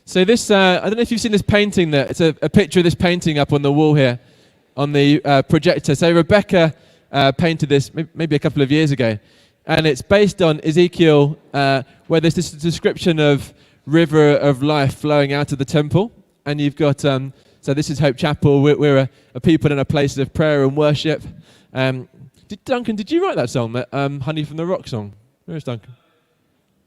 So this, I don't know if you've seen this painting there. It's a picture of this painting up on the wall here on the projector. So Rebecca painted this maybe a couple of years ago. And it's based on Ezekiel, where there's this description of river of life flowing out of the temple. And you've got, so this is Hope Chapel. We're a people in a place of prayer and worship. Duncan, did you write that song, Honey from the Rock song? Where is Duncan?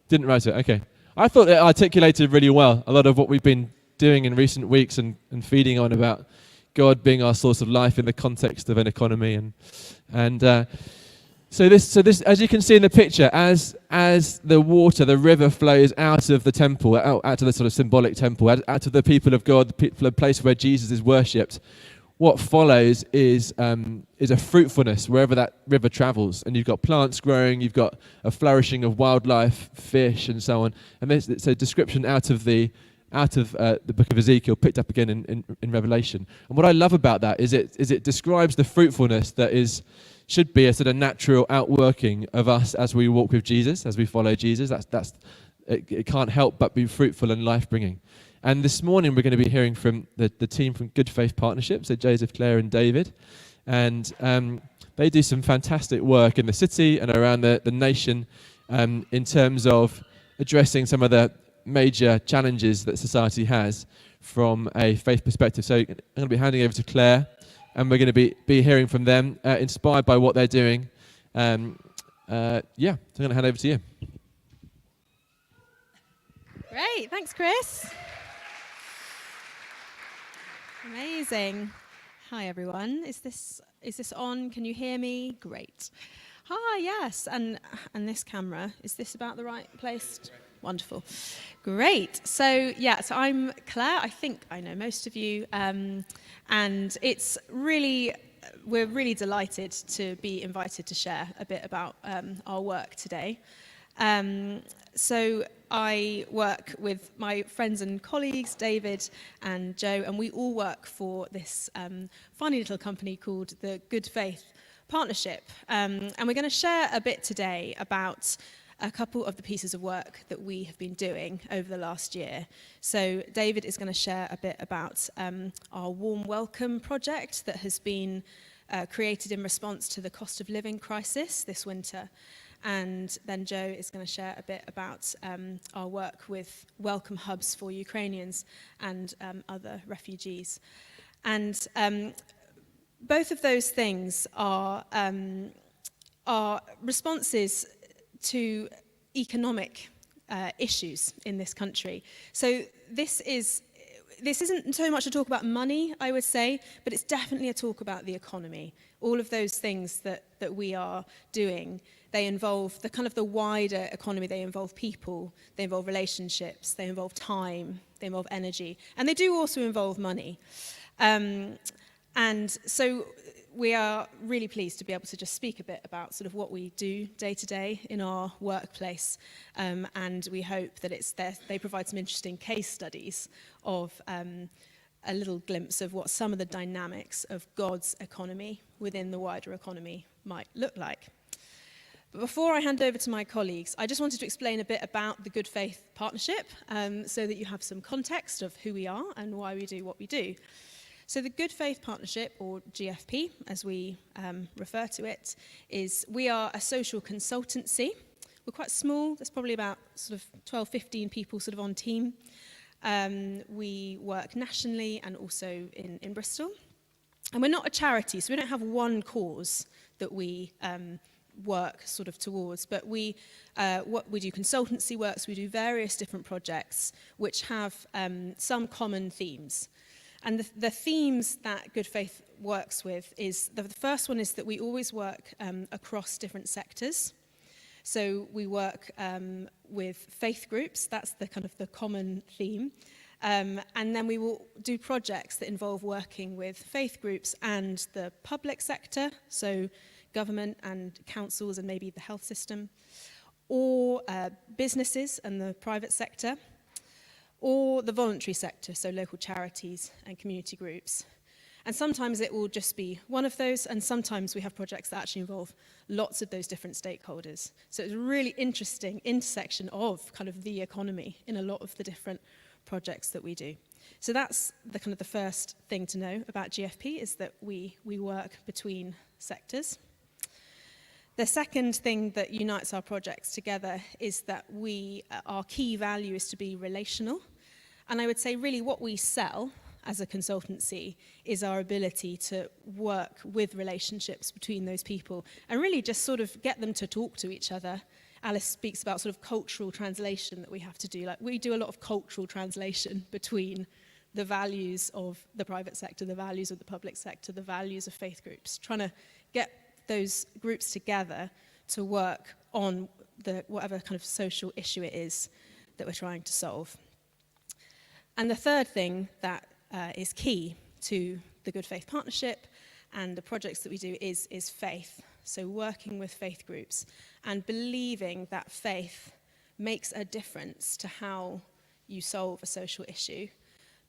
Didn't write it, okay. I thought it articulated really well a lot of what we've been doing in recent weeks and feeding on about God being our source of life in the context of an economy. So this, as you can see in the picture, as the water, the river flows out of the temple, out of the sort of symbolic temple, out of the people of God, the place where Jesus is worshipped, what follows is a fruitfulness wherever that river travels. And you've got plants growing, you've got a flourishing of wildlife, fish, and so on. And it's a description out of the book of Ezekiel, picked up again in Revelation. And what I love about that is it describes the fruitfulness that should be a sort of natural outworking of us as we walk with Jesus, as we follow Jesus. It can't help but be fruitful and life-bringing. And this morning we're going to be hearing from the team from Good Faith Partnership, so Joseph, Claire and David. And they do some fantastic work in the city and around the nation in terms of addressing some of the major challenges that society has from a faith perspective. So I'm going to be handing over to Claire, and we're going to be hearing from them, inspired by what they're doing. So I'm going to hand over to you. Great, thanks, Chris. Amazing. Hi, everyone. Is this on? Can you hear me? Great. Hi, yes. And this camera, is this about the right place? Wonderful. Great. So I'm Claire. I think I know most of you. And we're really delighted to be invited to share a bit about our work today. So I work with my friends and colleagues, David and Joe, and we all work for this funny little company called the Good Faith Partnership. And we're going to share a bit today about a couple of the pieces of work that we have been doing over the last year. So David is going to share a bit about our Warm Welcome project that has been created in response to the cost of living crisis this winter. And then Joe is going to share a bit about our work with welcome hubs for Ukrainians and other refugees. And both of those things are responses to economic issues in this country. So this isn't so much a talk about money, I would say, but it's definitely a talk about the economy. All of those things that we are doing, they involve the wider economy. They involve people, they involve relationships, they involve time, they involve energy, and they do also involve money. And so we are really pleased to be able to just speak a bit about sort of what we do day to day in our workplace. And we hope that they provide some interesting case studies of a little glimpse of what some of the dynamics of God's economy within the wider economy might look like. But before I hand over to my colleagues, I just wanted to explain a bit about the Good Faith Partnership so that you have some context of who we are and why we do what we do. So the Good Faith Partnership, or GFP, as we refer to it, we are a social consultancy. We're quite small. There's probably about sort of 12, 15 people sort of on team. We work nationally and also in Bristol. And we're not a charity, so we don't have one cause that we work sort of towards, but we do consultancy works, we do various different projects which have some common themes. And the themes that Good Faith works with is, the first one is that we always work across different sectors. So we work with faith groups, that's the kind of the common theme. And then we will do projects that involve working with faith groups and the public sector, so government and councils and maybe the health system, or businesses and the private sector, or the voluntary sector, so local charities and community groups. And sometimes it will just be one of those, and sometimes we have projects that actually involve lots of those different stakeholders. So it's a really interesting intersection of kind of the economy in a lot of the different projects that we do. So that's the kind of the first thing to know about GFP, is that we work between sectors. The second thing that unites our projects together is that our key value is to be relational. And I would say really what we sell as a consultancy is our ability to work with relationships between those people and really just sort of get them to talk to each other. Alice speaks about sort of cultural translation that we have to do. Like, we do a lot of cultural translation between the values of the private sector, the values of the public sector, the values of faith groups, trying to get those groups together to work on whatever kind of social issue it is that we're trying to solve. And the third thing that is key to the Good Faith Partnership and the projects that we do is faith. So working with faith groups and believing that faith makes a difference to how you solve a social issue,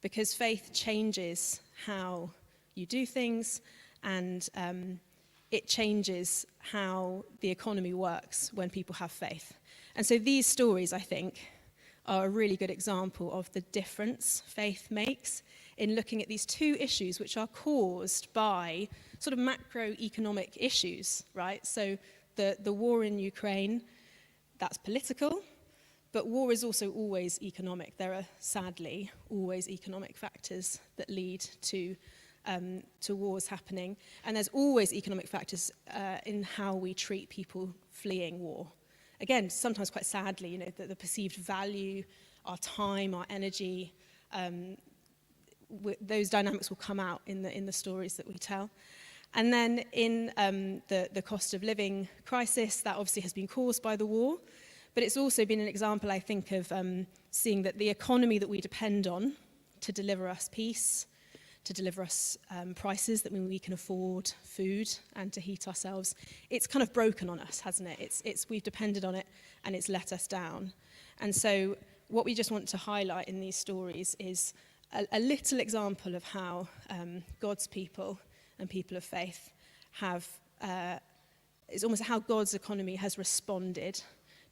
because faith changes how you do things, and it changes how the economy works when people have faith. And so these stories, I think, are a really good example of the difference faith makes in looking at these two issues which are caused by sort of macroeconomic issues, right? So the war in Ukraine, that's political, but war is also always economic. There are sadly always economic factors that lead to wars happening, and there's always economic factors in how we treat people fleeing war. Again, sometimes quite sadly, you know, the perceived value, our time, our energy, those dynamics will come out in the stories that we tell. And then in the cost of living crisis, that obviously has been caused by the war, but it's also been an example, I think, of seeing that the economy that we depend on to deliver us peace, to deliver us prices that we can afford, food, and to heat ourselves, it's kind of broken on us, hasn't it? We've depended on it, and it's let us down. And so what we just want to highlight in these stories is a little example of how God's people and people of faith have, it's almost how God's economy has responded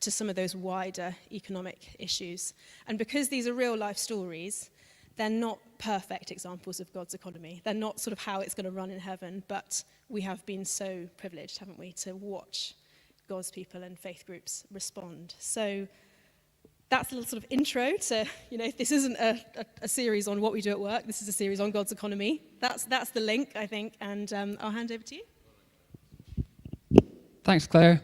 to some of those wider economic issues. And because these are real life stories, they're not perfect examples of God's economy. They're not sort of how it's going to run in heaven, but we have been so privileged, haven't we, to watch God's people and faith groups respond. So that's a little sort of intro to, you know, this isn't a series on what we do at work. This is a series on God's economy. That's the link, I think, and I'll hand over to you. Thanks, Claire.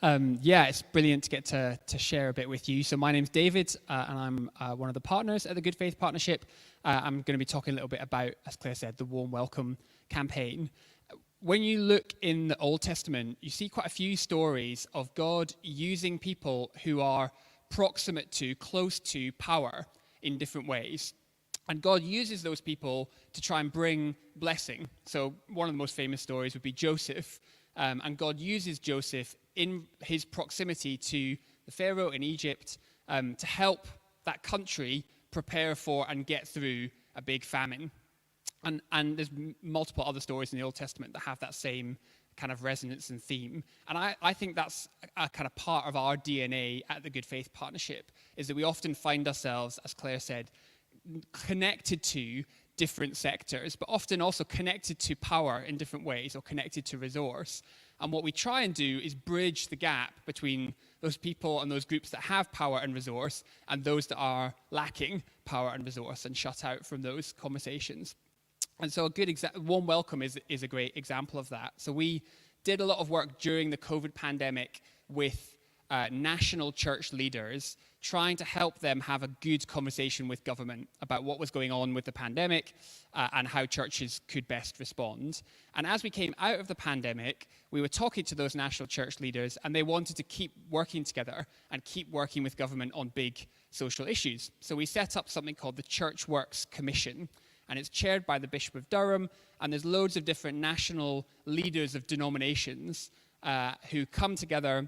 It's brilliant to get to share a bit with you. So my name's David, and I'm one of the partners at the Good Faith Partnership. I'm going to be talking a little bit about, as Claire said, the Warm Welcome campaign. When you look in the Old Testament, you see quite a few stories of God using people who are proximate to, close to power in different ways. And God uses those people to try and bring blessing. So one of the most famous stories would be Joseph. And God uses Joseph in his proximity to the Pharaoh in Egypt to help that country prepare for and get through a big famine. And there's multiple other stories in the Old Testament that have that same kind of resonance and theme. And I think that's a kind of part of our DNA at the Good Faith Partnership, is that we often find ourselves, as Claire said, connected to different sectors, but often also connected to power in different ways, or connected to resource. And what we try and do is bridge the gap between those people and those groups that have power and resource and those that are lacking power and resource and shut out from those conversations. And so a good Warm Welcome is a great example of that. So we did a lot of work during the COVID pandemic with national church leaders, trying to help them have a good conversation with government about what was going on with the pandemic and how churches could best respond. And as we came out of the pandemic, we were talking to those national church leaders, and they wanted to keep working together and keep working with government on big social issues. So we set up something called the Church Works Commission, and it's chaired by the Bishop of Durham, and there's loads of different national leaders of denominations who come together,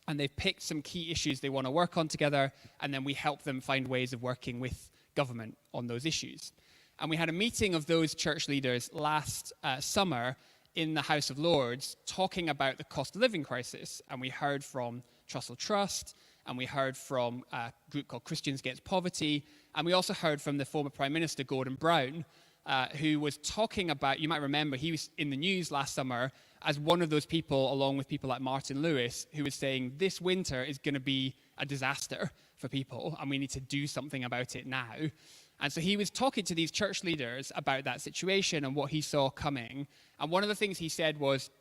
and they've picked some key issues they want to work on together, and then we help them find ways of working with government on those issues. And we had a meeting of those church leaders last summer in the House of Lords talking about the cost of living crisis, and we heard from Trussell Trust, and we heard from a group called Christians Against Poverty, and we also heard from the former Prime Minister, Gordon Brown, who was talking about, you might remember, he was in the news last summer as one of those people, along with people like Martin Lewis, who was saying this winter is going to be a disaster for people, and we need to do something about it now. And so he was talking to these church leaders about that situation and what he saw coming. And one of the things he said was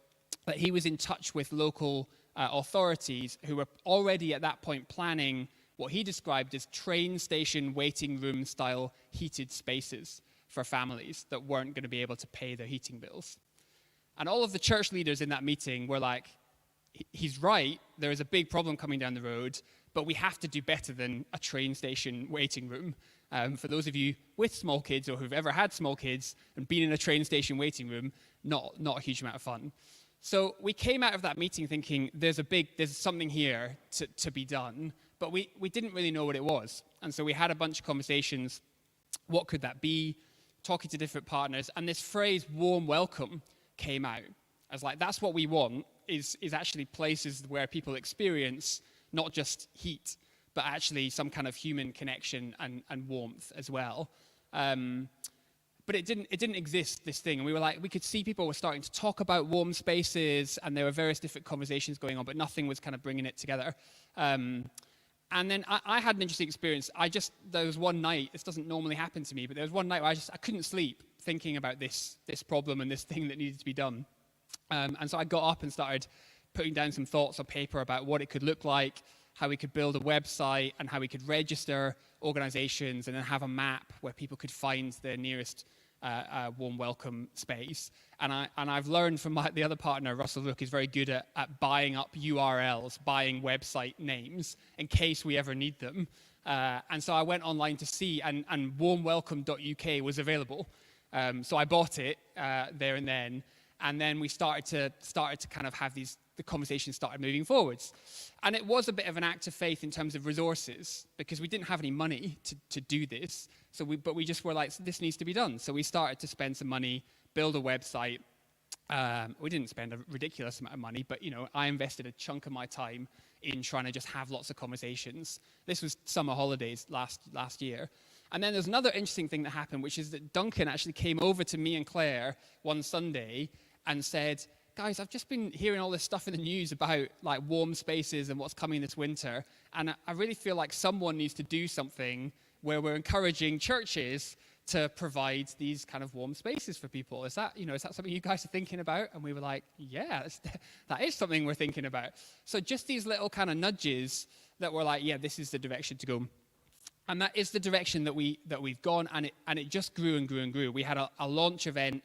that he was in touch with local authorities who were already at that point planning what he described as train station waiting room style heated spaces for families that weren't going to be able to pay their heating bills. And all of the church leaders in that meeting were like, he's right, there is a big problem coming down the road, but we have to do better than a train station waiting room. For those of you with small kids or who've ever had small kids and been in a train station waiting room, not a huge amount of fun. So we came out of that meeting thinking there's something here to be done, but we didn't really know what it was. And so we had a bunch of conversations. What could that be? Talking to different partners, and this phrase warm welcome came out. I was like, that's what we want, is actually places where people experience not just heat, but actually some kind of human connection and warmth as well. But it didn't exist, this thing. And we were like, we could see people were starting to talk about warm spaces, and there were various different conversations going on, but nothing was kind of bringing it together. And then I had an interesting experience. There was one night, this doesn't normally happen to me, but there was one night where I couldn't sleep thinking about this problem and this thing that needed to be done. And so I got up and started putting down some thoughts on paper about what it could look like, how we could build a website, and how we could register organizations, and then have a map where people could find their nearest warm welcome space. And I've learned from the other partner, Russell Rook, is very good at buying up URLs, buying website names in case we ever need them. And so I went online to see, and warmwelcome.uk was available. So I bought it there and then. And then we started to kind of have the conversation started moving forwards. And it was a bit of an act of faith in terms of resources, because we didn't have any money to do this. But we just were like, this needs to be done. So we started to spend some money, build a website. We didn't spend a ridiculous amount of money, but I invested a chunk of my time in trying to just have lots of conversations. This was summer holidays last year. And then there's another interesting thing that happened, which is that Duncan actually came over to me and Claire one Sunday and said, guys, I've just been hearing all this stuff in the news about like warm spaces and what's coming this winter, and I really feel like someone needs to do something where we're encouraging churches to provide these kind of warm spaces for people. Is that something you guys are thinking about? And we were like, yeah, that is something we're thinking about. So just these little kind of nudges that were like, yeah, this is the direction to go. And that is the direction that we've gone, and it just grew and grew and grew. We had a launch event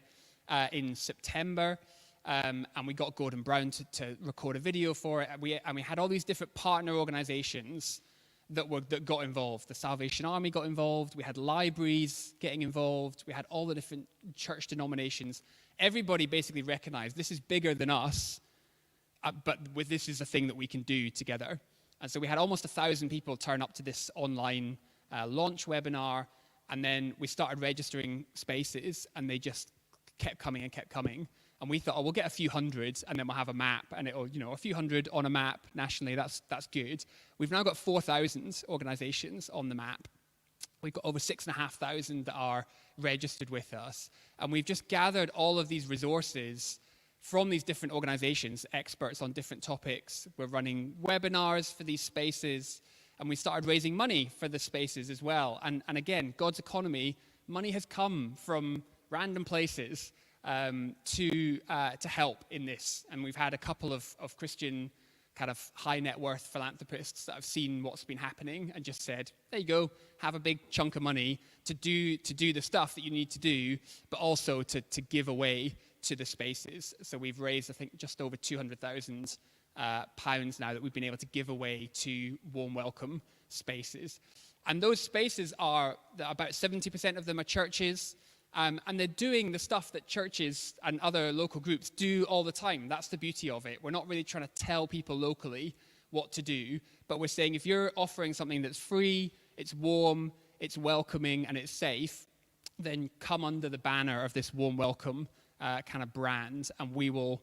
in September, and we got Gordon Brown to record a video for it. And we had all these different partner organizations that got involved. The Salvation Army got involved. We had libraries getting involved. We had all the different church denominations. Everybody basically recognized this is bigger than us, but this is a thing that we can do together. And so we had almost 1,000 people turn up to this online launch webinar, and then we started registering spaces, and they just kept coming and kept coming. And we thought, we'll get a few hundred, and then we'll have a map, and it'll, a few hundred on a map nationally, that's good. We've now got 4,000 organizations on the map. We've got over 6,500 that are registered with us. And we've just gathered all of these resources from these different organizations, experts on different topics. We're running webinars for these spaces, and we started raising money for the spaces as well. And again, God's economy, money has come from random places to help in this. And we've had a couple of Christian kind of high net worth philanthropists that have seen what's been happening and just said, there you go, have a big chunk of money to do the stuff that you need to do, but also to give away to the spaces. So we've raised, I think, just over £200,000 now that we've been able to give away to warm welcome spaces. And those spaces are, about 70% of them are churches, and they're doing the stuff that churches and other local groups do all the time. That's the beauty of it. We're not really trying to tell people locally what to do, but we're saying if you're offering something that's free, it's warm, it's welcoming, and it's safe, then come under the banner of this warm welcome kind of brand, and we will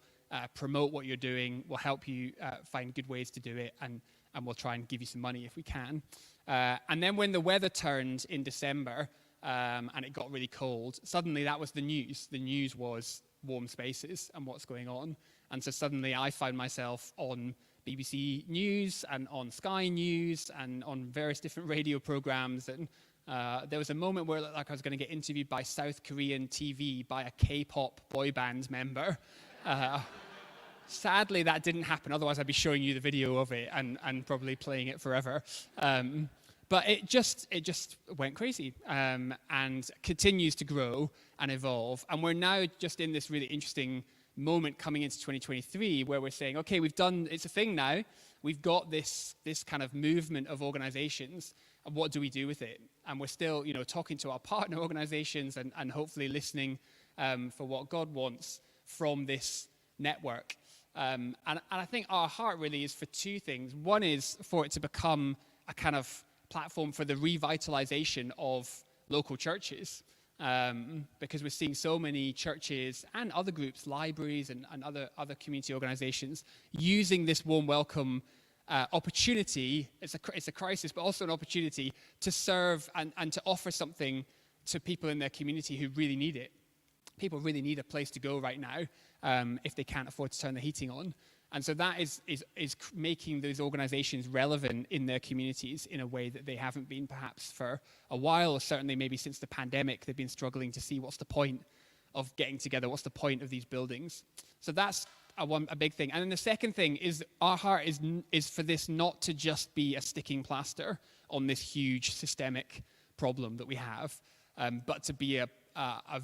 promote what you're doing, we'll help you find good ways to do it, and and we'll try and give you some money if we can. And then when the weather turned in December and it got really cold, suddenly that was the news. The news was warm spaces and what's going on. And so suddenly I found myself on BBC News and on Sky News and on various different radio programs. And there was a moment where like I was going to get interviewed by South Korean TV by a K-pop boy band member. Sadly, that didn't happen. Otherwise, I'd be showing you the video of it and probably playing it forever. But it just went crazy and continues to grow and evolve. And we're now just in this really interesting moment coming into 2023 where we're saying, okay, it's a thing now. We've got this kind of movement of organizations. And what do we do with it? And we're still, talking to our partner organizations and hopefully listening for what God wants from this network. And I think our heart really is for two things. One is for it to become a kind of platform for the revitalization of local churches, because we're seeing so many churches and other groups, libraries and other community organizations, using this warm welcome opportunity. It's a crisis, but also an opportunity to serve and to offer something to people in their community who really need it. People really need a place to go right now if they can't afford to turn the heating on. And so that is making those organizations relevant in their communities in a way that they haven't been perhaps for a while, or certainly maybe since the pandemic. They've been struggling to see what's the point of getting together, what's the point of these buildings. So that's a big thing. And then the second thing is our heart is for this not to just be a sticking plaster on this huge systemic problem that we have, but to be a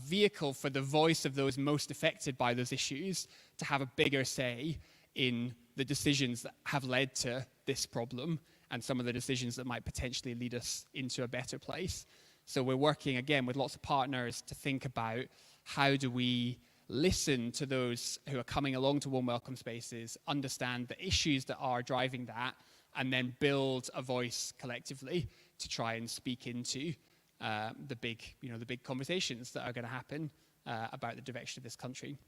vehicle for the voice of those most affected by those issues to have a bigger say in the decisions that have led to this problem and some of the decisions that might potentially lead us into a better place. So we're working, again, with lots of partners to think about how do we listen to those who are coming along to Warm Welcome Spaces, understand the issues that are driving that, and then build a voice collectively to try and speak into the big conversations that are going to happen about the direction of this country.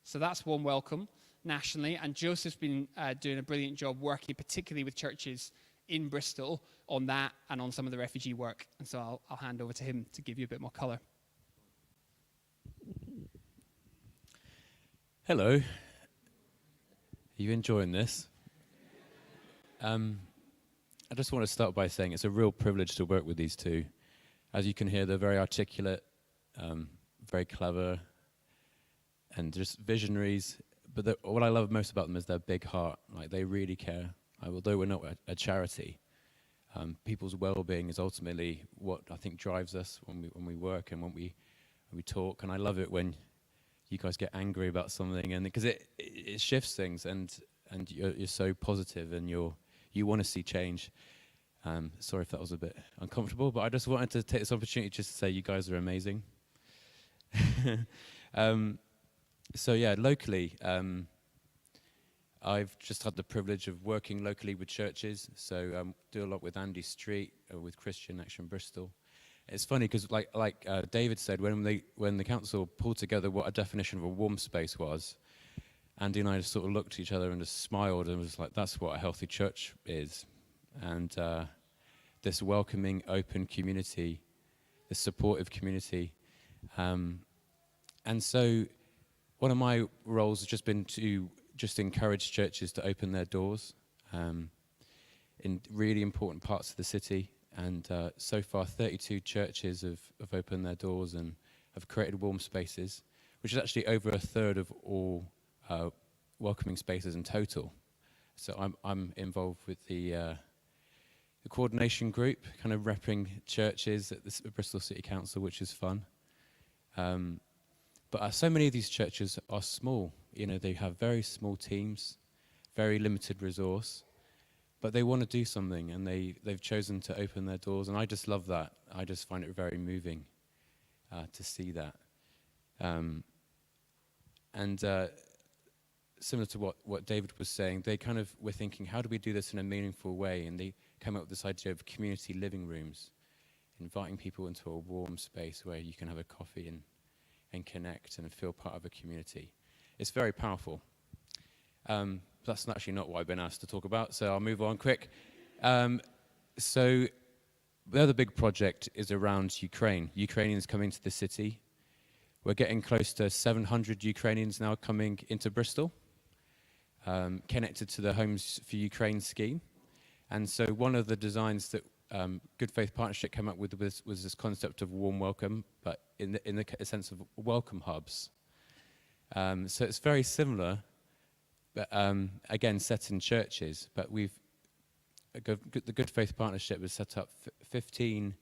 So that's Warm Welcome nationally, and Joseph's been doing a brilliant job working particularly with churches in Bristol on that and on some of the refugee work. And so I'll hand over to him to give you a bit more colour. Hello. Are you enjoying this? I just want to start by saying it's a real privilege to work with these two. As you can hear, they're very articulate, very clever, and just visionaries. But what I love most about them is their big heart. Like, they really care. Although we're not a charity, people's well-being is ultimately what I think drives us when we work and when we talk. And I love it when you guys get angry about something, and because it shifts things, and you're so positive, and you want to see change. Sorry if that was a bit uncomfortable, but I just wanted to take this opportunity just to say you guys are amazing. So yeah, locally, I've just had the privilege of working locally with churches. So do a lot with Andy Street, with Christian Action Bristol. It's funny because, like David said, when the council pulled together what a definition of a warm space was, Andy and I just sort of looked at each other and just smiled and was like, "That's what a healthy church is." And this welcoming, open community, this supportive community. And so one of my roles has just been to just encourage churches to open their doors in really important parts of the city. And so far, 32 churches have opened their doors and have created warm spaces, which is actually over a third of all welcoming spaces in total. So I'm involved with the coordination group, kind of repping churches at the Bristol City Council, which is fun. But so many of these churches are small. They have very small teams, very limited resource, but they want to do something, and they've chosen to open their doors, and I just love that. I just find it very moving to see that. And similar to what David was saying, they kind of were thinking, how do we do this in a meaningful way? And they came up with this idea of community living rooms, inviting people into a warm space where you can have a coffee and connect and feel part of a community. It's very powerful. That's actually not what I've been asked to talk about, so I'll move on quick. So the other big project is around Ukraine. Ukrainians coming to the city. We're getting close to 700 Ukrainians now coming into Bristol, connected to the Homes for Ukraine scheme. And so one of the designs that Good Faith Partnership came up with was this concept of warm welcome, but in the sense of welcome hubs. So it's very similar, but again, set in churches. But the Good Faith Partnership has set up 15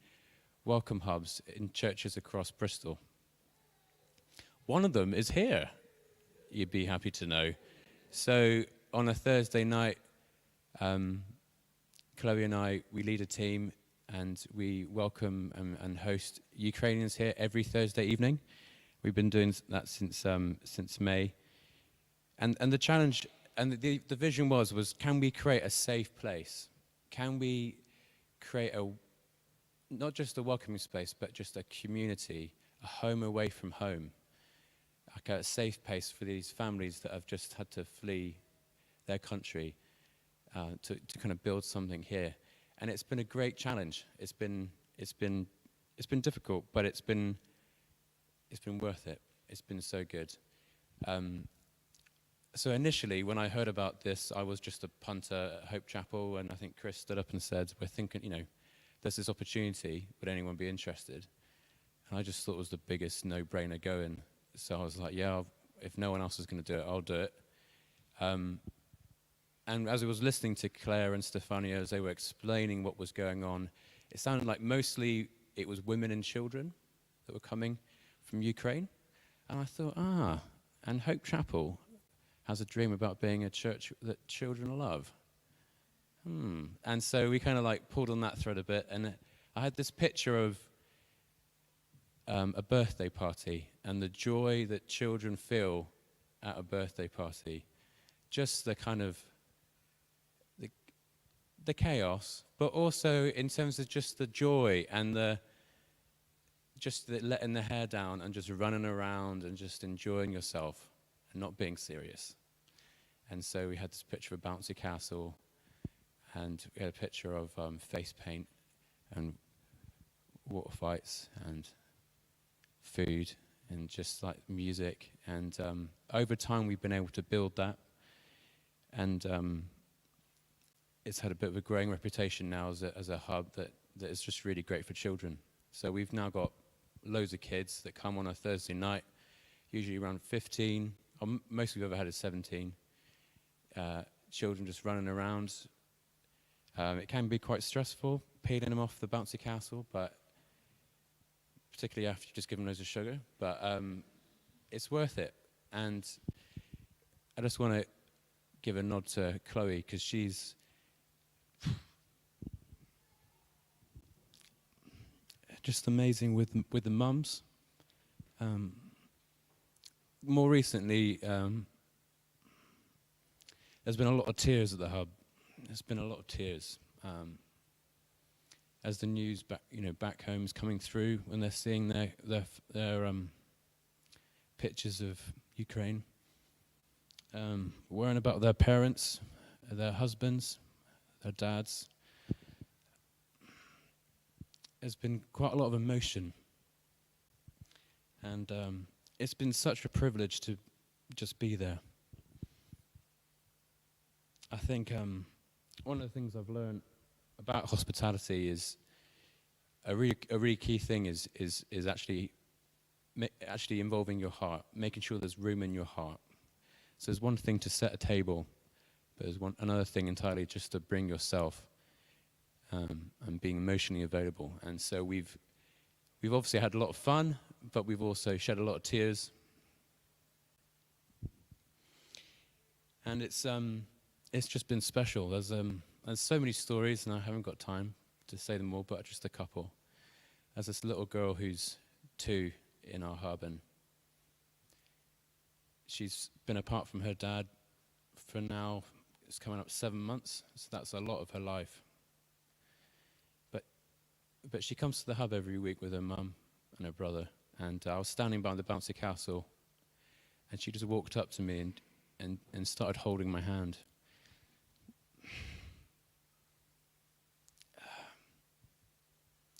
welcome hubs in churches across Bristol. One of them is here, you'd be happy to know. So on a Thursday night, Chloe and I, we lead a team and we welcome and host Ukrainians here every Thursday evening. We've been doing that since May. And the challenge and the vision was can we create a safe place? Can we create not just a welcoming space, but just a community, a home away from home, like a safe place for these families that have just had to flee their country to kind of build something here. And it's been a great challenge. It's been difficult, but it's been worth it. It's been so good. So initially, when I heard about this, I was just a punter at Hope Chapel, and I think Chris stood up and said, we're thinking, there's this opportunity, would anyone be interested? And I just thought it was the biggest no-brainer going. So I was like, yeah, if no one else is going to do it, I'll do it. And as I was listening to Claire and Stefania as they were explaining what was going on, it sounded like mostly it was women and children that were coming from Ukraine. And I thought, and Hope Chapel has a dream about being a church that children love. And so we kind of like pulled on that thread a bit, and I had this picture of a birthday party and the joy that children feel at a birthday party. Just the kind of the chaos, but also in terms of just the joy and the letting the hair down and just running around and just enjoying yourself and not being serious. And so we had this picture of a bouncy castle, and we had a picture of face paint and water fights and food and just like music. And over time we've been able to build that, and it's had a bit of a growing reputation now as a hub that is just really great for children. So we've now got loads of kids that come on a Thursday night, usually around 15, or most we've ever had is 17. Children just running around. It can be quite stressful, peeling them off the bouncy castle, but particularly after you've just given loads of sugar. But it's worth it. And I just want to give a nod to Chloe, because she's just amazing with the mums. More recently, there's been a lot of tears at the hub. There's been a lot of tears as the news back home is coming through, when they're seeing their pictures of Ukraine, worrying about their parents, their husbands, their dads. There's been quite a lot of emotion, and it's been such a privilege to just be there. I think one of the things I've learned about hospitality is a really key thing is actually involving your heart, making sure there's room in your heart. So there's one thing to set a table, but there's another thing entirely just to bring yourself and being emotionally available. And so we've obviously had a lot of fun, but we've also shed a lot of tears. And it's just been special. There's so many stories, and I haven't got time to say them all, but just a couple. There's this little girl who's 2 in our hub, and she's been apart from her dad for now, it's coming up 7 months, so that's a lot of her life. But she comes to the hub every week with her mum and her brother, and I was standing by the bouncy castle, and she just walked up to me, and and started holding my hand.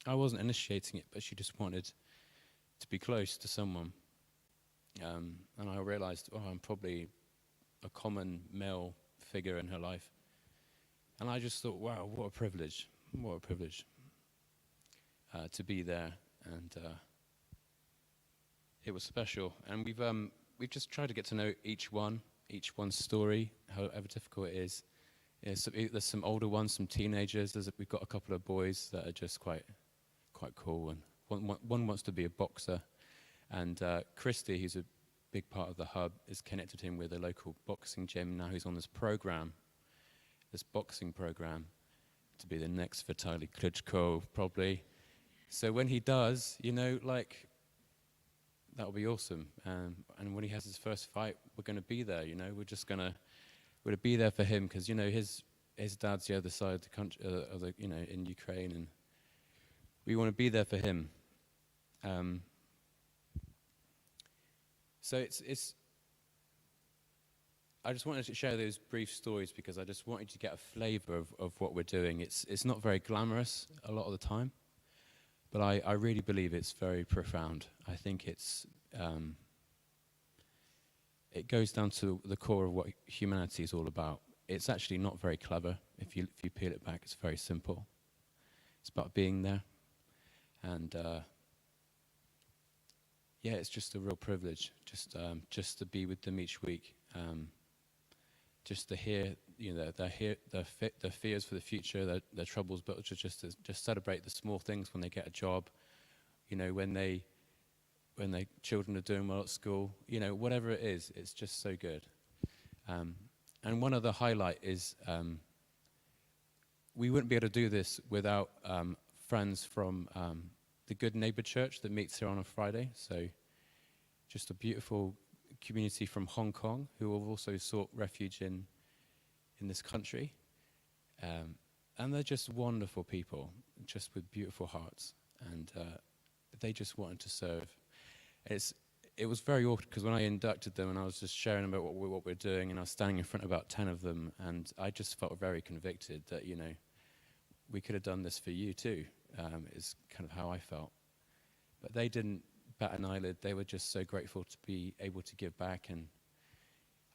I wasn't initiating it, but she just wanted to be close to someone. And I realized, I'm probably a common male figure in her life. And I just thought, wow, what a privilege to be there. And it was special. And we've just tried to get to know each one's story, however difficult it is. Yeah, so there's some older ones, some teenagers. We've got a couple of boys that are just quite cool, and one wants to be a boxer. And Christy, who's a big part of the hub, is connected him with a local boxing gym now. He's on this boxing program, to be the next Vitaly Klitschko, probably. So when he does, that'll be awesome. And when he has his first fight, we're going to be there. We're just going to be there for him, because his dad's the other side of the country, in Ukraine, and we want to be there for him. So it's. I just wanted to share those brief stories because I just wanted to get a flavor of what we're doing. It's not very glamorous a lot of the time, but I really believe it's very profound. I think it goes down to the core of what humanity is all about. It's actually not very clever. If you peel it back, it's very simple. It's about being there, and it's just a real privilege just to be with them each week. Just to hear, their fears for the future, their troubles, but just celebrate the small things when they get a job, when their children are doing well at school, whatever it is, it's just so good. And one other highlight is we wouldn't be able to do this without friends from the Good Neighbor Church that meets here on a Friday. So just a beautiful community from Hong Kong who have also sought refuge in this country. And they're just wonderful people, just with beautiful hearts. And they just wanted to serve. It was very awkward because when I inducted them and I was just sharing about what we're doing, and I was standing in front of about 10 of them, and I just felt very convicted that, we could have done this for you too, is kind of how I felt. But they didn't bat an eyelid. They were just so grateful to be able to give back. And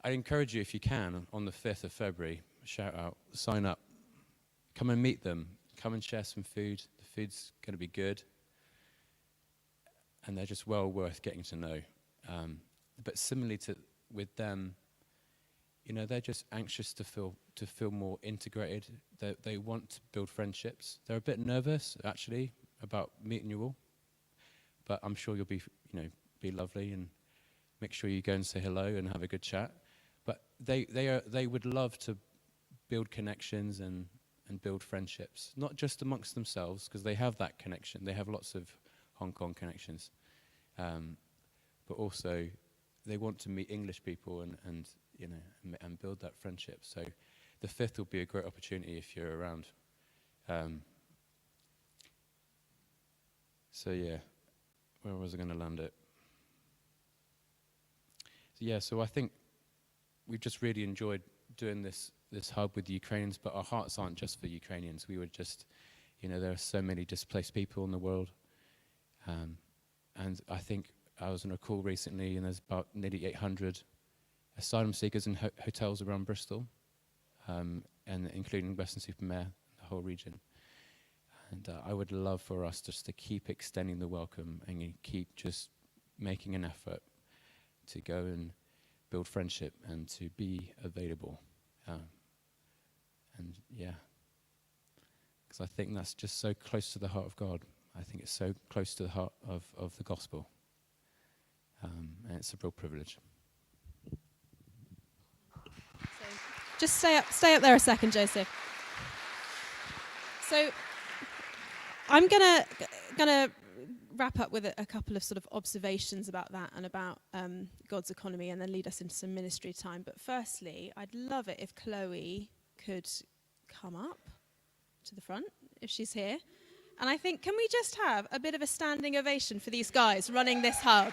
I encourage you, if you can, on the 5th of February, shout out, sign up, come and meet them, come and share some food. The food's going to be good. And they're just well worth getting to know. But similarly with them, they're just anxious to feel more integrated. They want to build friendships. They're a bit nervous, actually, about meeting you all. But I'm sure you'll be lovely, and make sure you go and say hello and have a good chat. But they would love to build connections and build friendships, not just amongst themselves, because they have that connection. They have lots of Hong Kong connections, but also they want to meet English people and build that friendship. So the 5th will be a great opportunity if you're around. Where was I going to land it? So I think we've just really enjoyed doing this hub with the Ukrainians, but our hearts aren't just for Ukrainians. We were just, there are so many displaced people in the world. And I think I was on a call recently, and there's about nearly 800 asylum seekers in hotels around Bristol, and including Weston-super-Mare, the whole region. And I would love for us just to keep extending the welcome and keep just making an effort to go and build friendship and to be available. Because I think that's just so close to the heart of God. I think it's so close to the heart of the gospel. And it's a real privilege. So just stay up there a second, Joseph. So I'm gonna wrap up with a couple of sort of observations about that and about God's economy, and then lead us into some ministry time. But firstly, I'd love it if Chloe could come up to the front, if she's here. And I think, can we just have a bit of a standing ovation for these guys running this hub?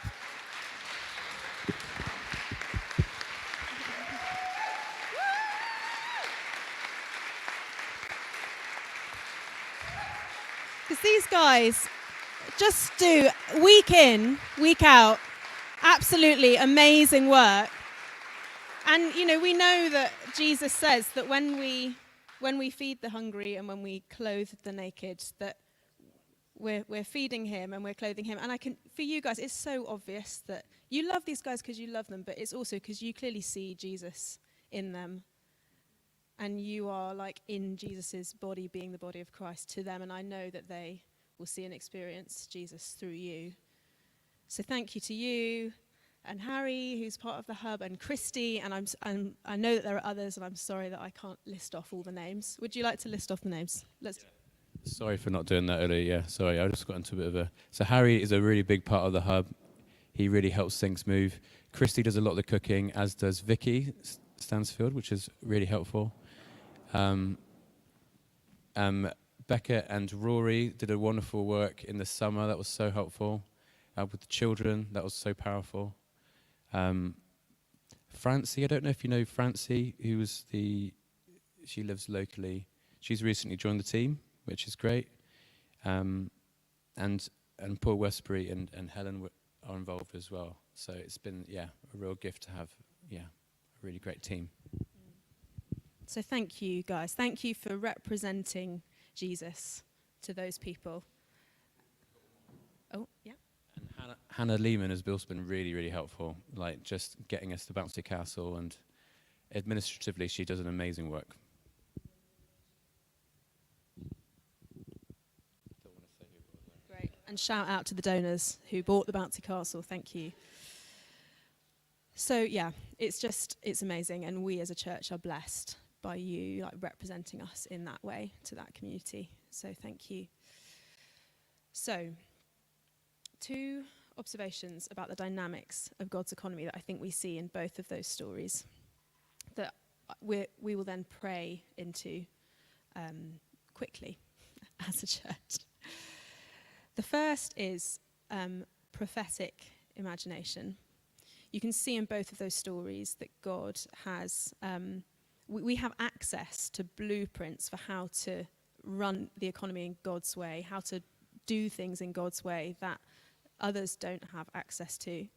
guys just do week in, week out, absolutely amazing work. And, we know that Jesus says that when we feed the hungry and when we clothe the naked, that we're feeding him and we're clothing him. And for you guys, it's so obvious that you love these guys because you love them, but it's also because you clearly see Jesus in them. And you are like in Jesus's body, being the body of Christ to them. And I know that they will see and experience Jesus through you. So thank you to you and Harry, who's part of the hub, and Christy. And I know that there are others, and I'm sorry that I can't list off all the names. Would you like to list off the names? Sorry for not doing that earlier. Yeah, sorry. I just got into a bit of a... So Harry is a really big part of the hub. He really helps things move. Christy does a lot of the cooking, as does Vicky Stansfield, which is really helpful. Becca and Rory did a wonderful work in the summer. That was so helpful. With the children, that was so powerful. Francie, I don't know if you know Francie, she lives locally. She's recently joined the team, which is great. And Paul Westbury and Helen are involved as well. So it's been, a real gift to have, a really great team. So thank you, guys. Thank you for representing Jesus to those people. Oh, yeah. And Hannah Lehman has also been really, really helpful, like just getting us to Bouncy Castle, and administratively she does an amazing work. Great. And shout out to the donors who bought the Bouncy Castle. Thank you. So, it's amazing. And we as a church are blessed by you representing us in that way to that community. So thank you. So, 2 observations about the dynamics of God's economy that I think we see in both of those stories that we will then pray into quickly as a church. The first is prophetic imagination. You can see in both of those stories that God has, we have access to blueprints for how to run the economy in God's way, how to do things in God's way that others don't have access to.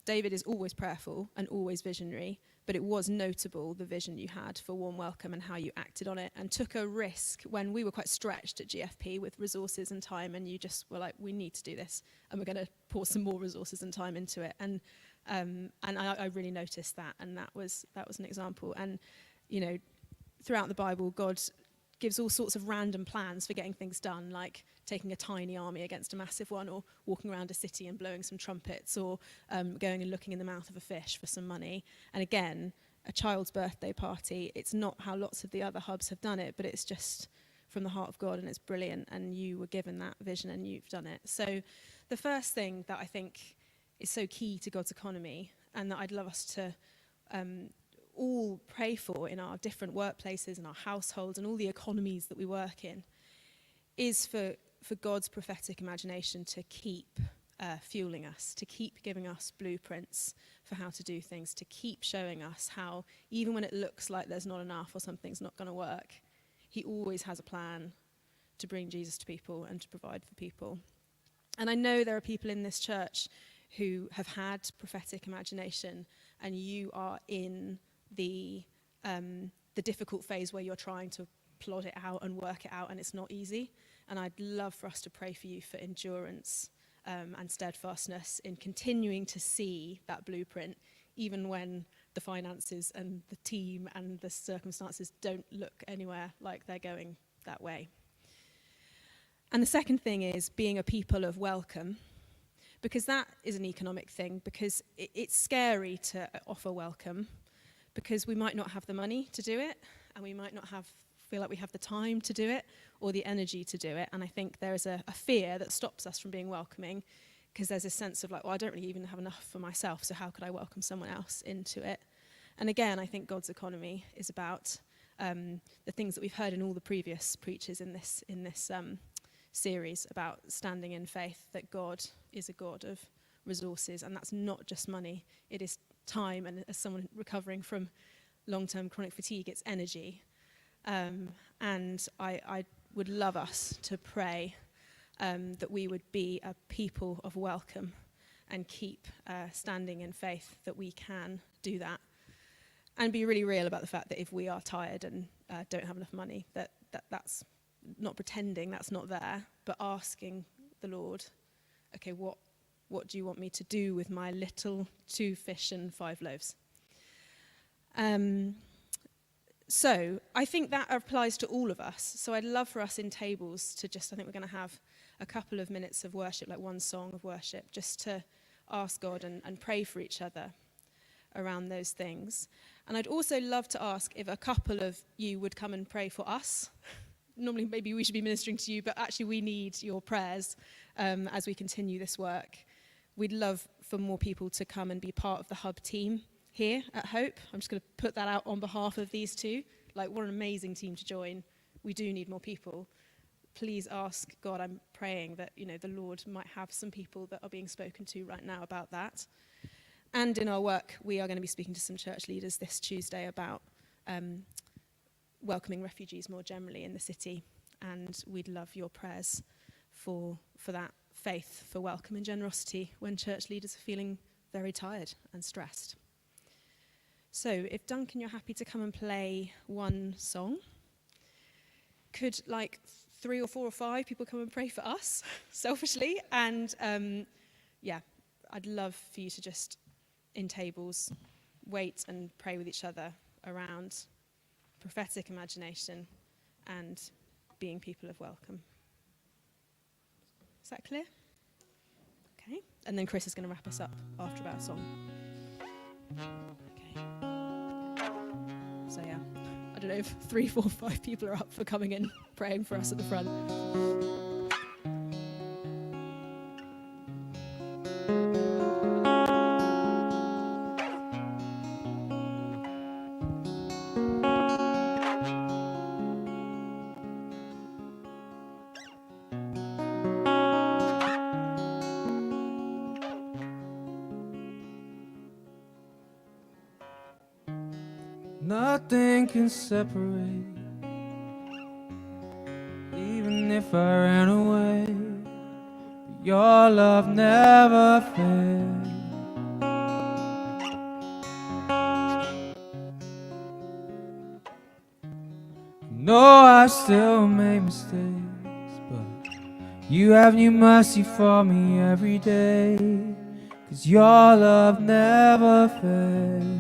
David is always prayerful and always visionary, but it was notable, the vision you had for Warm Welcome and how you acted on it and took a risk when we were quite stretched at GFP with resources and time, and you just were like, we need to do this, and we're going to pour some more resources and time into it. And I really noticed that, and that was an example. And, throughout the Bible, God gives all sorts of random plans for getting things done, like taking a tiny army against a massive one, or walking around a city and blowing some trumpets, or going and looking in the mouth of a fish for some money. And again, a child's birthday party, it's not how lots of the other hubs have done it, but it's just from the heart of God, and it's brilliant, and you were given that vision and you've done it. So the first thing that I think is so key to God's economy, and that I'd love us to all pray for in our different workplaces and our households and all the economies that we work in, is for God's prophetic imagination to keep fueling us, to keep giving us blueprints for how to do things, to keep showing us how, even when it looks like there's not enough or something's not going to work, he always has a plan to bring Jesus to people and to provide for people. And I know there are people in this church who have had prophetic imagination, and you are in the difficult phase where you're trying to plot it out and work it out, and it's not easy. And I'd love for us to pray for you for endurance and steadfastness in continuing to see that blueprint, even when the finances and the team and the circumstances don't look anywhere like they're going that way. And the second thing is being a people of welcome, because that is an economic thing, because it's scary to offer welcome, because we might not have the money to do it, and we might not feel like we have the time to do it or the energy to do it. And I think there is a fear that stops us from being welcoming, because there's a sense of like, well, I don't really even have enough for myself, so how could I welcome someone else into it? And again, I think God's economy is about the things that we've heard in all the previous preachers in this series about standing in faith, that God is a God of resources, and that's not just money, it is time, and as someone recovering from long-term chronic fatigue, it's energy. And I would love us to pray that we would be a people of welcome and keep standing in faith that we can do that. And be really real about the fact that if we are tired and don't have enough money, that's not pretending that's not there, but asking the Lord, okay, what do you want me to do with my little 2 fish and 5 loaves? So I think that applies to all of us. So I'd love for us in tables to I think we're going to have a couple of minutes of worship, like one song of worship, just to ask God and pray for each other around those things. And I'd also love to ask if a couple of you would come and pray for us. Normally, maybe we should be ministering to you, but actually we need your prayers as we continue this work. We'd love for more people to come and be part of the hub team here at Hope. I'm just going to put that out on behalf of these two. Like, what an amazing team to join. We do need more people. Please ask God, I'm praying that, the Lord might have some people that are being spoken to right now about that. And in our work, we are going to be speaking to some church leaders this Tuesday about welcoming refugees more generally in the city. And we'd love your prayers for that faith, for welcome and generosity when church leaders are feeling very tired and stressed. So if Duncan, you're happy to come and play one song, could 3 or 4 or 5 people come and pray for us, selfishly? And I'd love for you to just, in tables, wait and pray with each other around prophetic imagination and being people of welcome. Is that clear? Okay. And then Chris is going to wrap us up after about a song. Okay. So yeah, I don't know if 3, 4, 5 people are up for coming in, praying for us at the front. Nothing can separate, even if I ran away. But your love never failed. No, I still make mistakes, but you have new mercy for me every day. 'Cause your love never fails.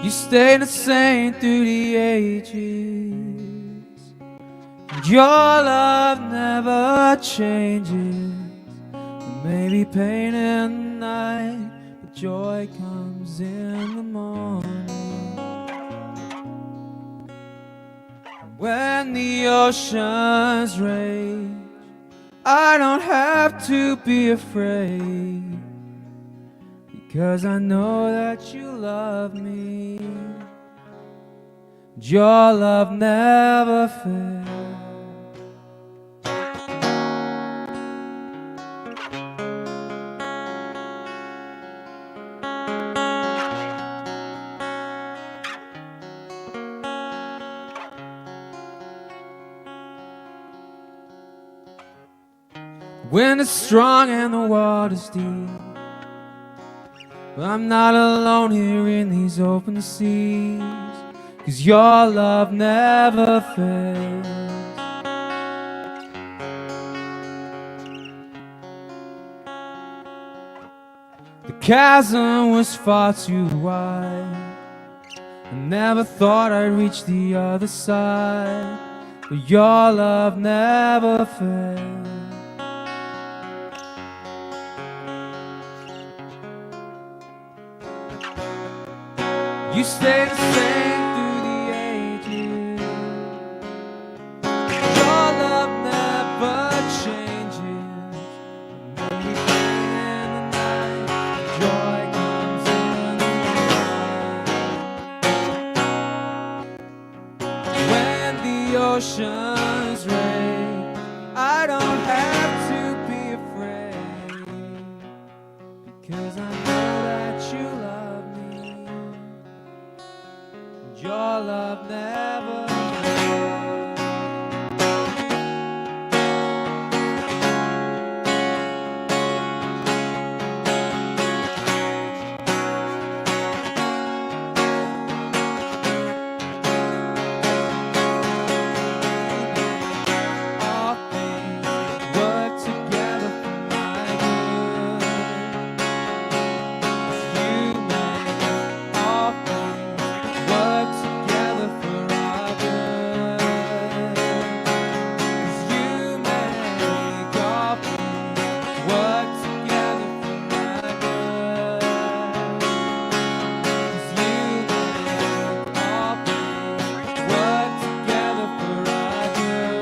You stay the same through the ages, and your love never changes. There may be pain in the night, but joy comes in the morning. When the oceans rage, I don't have to be afraid, because I know that you love me. Your love never fails. Wind is strong and the water's deep, but I'm not alone here in these open seas, 'cause your love never fails. The chasm was far too wide, I never thought I'd reach the other side, but your love never fails. You stay the same through the ages. Your love never changes. Maybe pain in the night, joy comes in the morning. When the oceans rage, I don't have to be afraid, because I know that you love me. Your love never fails. All things work together for my good. You make all things work together for our good. You make all things work together for my good. You make all things work together for our good.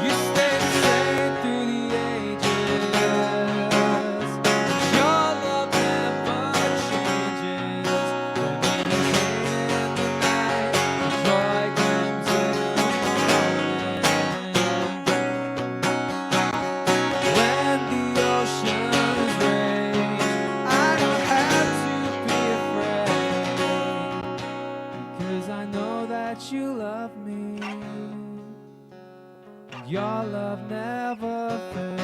You stay the same through the ages. Your love never changes. When it is in the night, the joy comes in the morning. When the oceans rage, I don't have to be afraid, because I know that you love me. Your love never fails.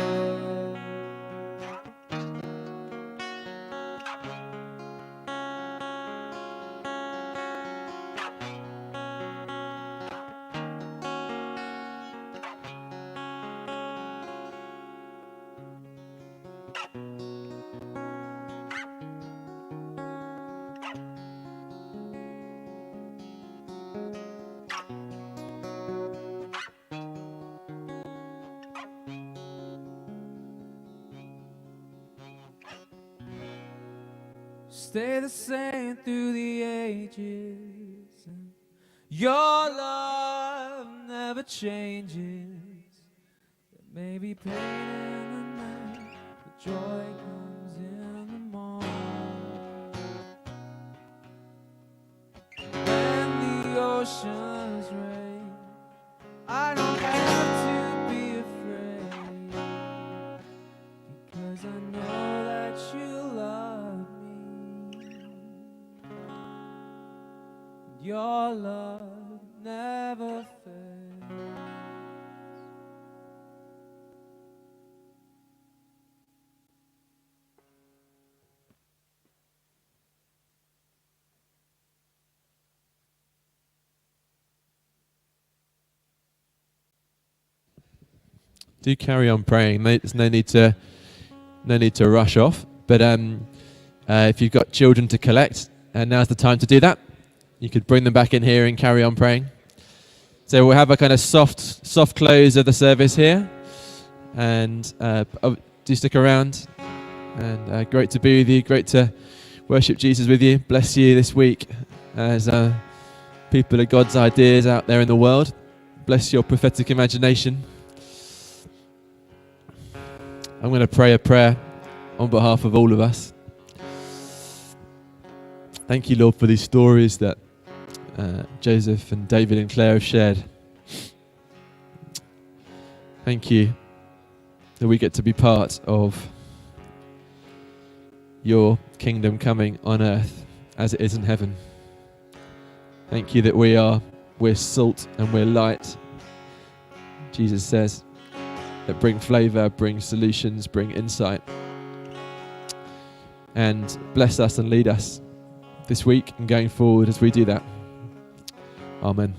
Stay the same through the ages. Your love never changes. There may be pain in the night, but joy comes in the morning. When the oceans rage, I don't have to be afraid, because I know that you love me. Your love never fails. Do carry on praying. There's no need to rush off. But if you've got children to collect, now's the time to do that. You could bring them back in here and carry on praying. So we'll have a kind of soft close of the service here, and do stick around. And great to be with you. Great to worship Jesus with you. Bless you this week as people of God's ideas out there in the world. Bless your prophetic imagination. I'm going to pray a prayer on behalf of all of us. Thank you, Lord, for these stories that Joseph and David and Claire have shared. Thank you that we get to be part of your kingdom coming on earth as it is in heaven. Thank you that we're salt and we're light. Jesus says that bring flavor, bring solutions, bring insight. And bless us and lead us this week and going forward as we do that. Amen.